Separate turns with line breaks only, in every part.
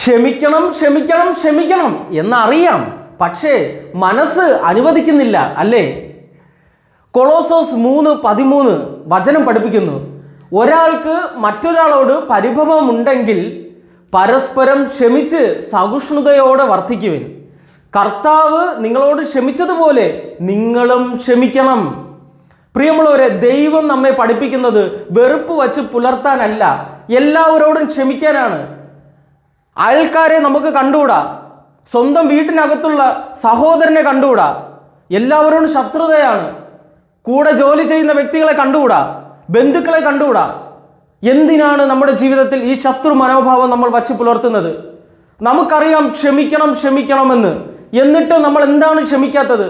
ക്ഷമിക്കണം ക്ഷമിക്കണം ക്ഷമിക്കണം എന്നറിയാം, പക്ഷേ മനസ്സ് അനുവദിക്കുന്നില്ല, അല്ലേ? കൊളോസോസ് 3:13 വചനം പഠിപ്പിക്കുന്നു, ഒരാൾക്ക് മറ്റൊരാളോട് പരിഭവമുണ്ടെങ്കിൽ പരസ്പരം ക്ഷമിച്ച് സഹിഷ്ണുതയോടെ വർദ്ധിക്കുവിൻ. കർത്താവ് നിങ്ങളോട് ക്ഷമിച്ചതുപോലെ നിങ്ങളും ക്ഷമിക്കണം. പ്രിയമുള്ളവരെ, ദൈവം നമ്മെ പഠിപ്പിക്കുന്നത് വെറുപ്പ് വച്ച് പുലർത്താനല്ല, എല്ലാവരോടും ക്ഷമിക്കാനാണ്. അയൽക്കാരെ നമുക്ക് കണ്ടുകൂടാ, സ്വന്തം വീട്ടിനകത്തുള്ള സഹോദരനെ കണ്ടുകൂടാ, എല്ലാവരോടും ശത്രുതയാണ്. കൂടെ ജോലി ചെയ്യുന്ന വ്യക്തികളെ കണ്ടുകൂടാ, ബന്ധുക്കളെ കണ്ടുകൂടാ. എന്തിനാണ് നമ്മുടെ ജീവിതത്തിൽ ഈ ശത്രു മനോഭാവം നമ്മൾ വച്ച് പുലർത്തുന്നത്? നമുക്കറിയാം ക്ഷമിക്കണം ക്ഷമിക്കണമെന്ന്, എന്നിട്ടും നമ്മൾ എന്താണ് ക്ഷമിക്കാത്തത്?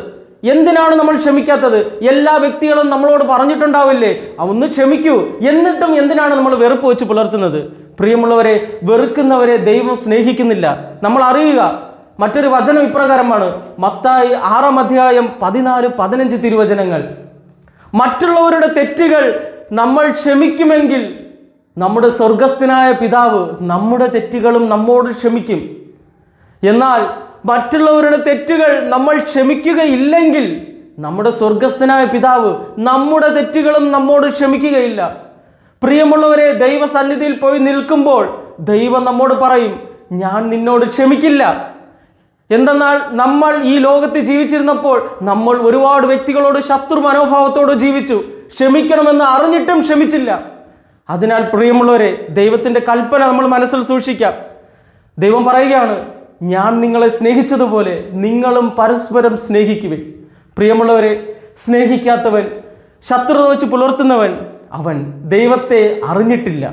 എന്തിനാണ് നമ്മൾ ക്ഷമിക്കാത്തത്? എല്ലാ വ്യക്തികളും നമ്മളോട് പറഞ്ഞിട്ടുണ്ടാവില്ലേ ഒന്ന് ക്ഷമിക്കൂ, എന്നിട്ടും എന്തിനാണ് നമ്മൾ വെറുപ്പ് വെച്ച് പുലർത്തുന്നത്? പ്രിയമുള്ളവരെ, വെറുക്കുന്നവരെ ദൈവം സ്നേഹിക്കുന്നില്ല. നമ്മൾ അറിയുക, മറ്റൊരു വചനം ഇപ്രകാരമാണ്, മത്തായി 6:14-15 തിരുവചനങ്ങൾ. മറ്റുള്ളവരുടെ തെറ്റുകൾ നമ്മൾ ക്ഷമിക്കുമെങ്കിൽ നമ്മുടെ സ്വർഗസ്ഥനായ പിതാവ് നമ്മുടെ തെറ്റുകളും നമ്മോട് ക്ഷമിക്കും. എന്നാൽ മറ്റുള്ളവരുടെ തെറ്റുകൾ നമ്മൾ ക്ഷമിക്കുകയില്ലെങ്കിൽ നമ്മുടെ സ്വർഗസ്ഥനായ പിതാവ് നമ്മുടെ തെറ്റുകളും നമ്മോട് ക്ഷമിക്കുകയില്ല. പ്രിയമുള്ളവരെ, ദൈവസന്നിധിയിൽ പോയി നിൽക്കുമ്പോൾ ദൈവം നമ്മോട് പറയും, ഞാൻ നിന്നോട് ക്ഷമിക്കില്ല. എന്തെന്നാൽ നമ്മൾ ഈ ലോകത്ത് ജീവിച്ചിരുന്നപ്പോൾ നമ്മൾ ഒരുപാട് വ്യക്തികളോട് ശത്രു മനോഭാവത്തോട് ജീവിച്ചു, ക്ഷമിക്കണമെന്ന് അറിഞ്ഞിട്ടും ക്ഷമിച്ചില്ല. അതിനാൽ പ്രിയമുള്ളവരെ, ദൈവത്തിൻ്റെ കൽപ്പന നമ്മൾ മനസ്സിൽ സൂക്ഷിക്കാം. ദൈവം പറയുകയാണ്, ഞാൻ നിങ്ങളെ സ്നേഹിച്ചതുപോലെ നിങ്ങളും പരസ്പരം സ്നേഹിക്കുവിൻ. പ്രിയമുള്ളവരെ, സ്നേഹിക്കാത്തവൻ, ശത്രുത വെച്ച് പുലർത്തുന്നവൻ, അവൻ ദൈവത്തെ അറിഞ്ഞിട്ടില്ല.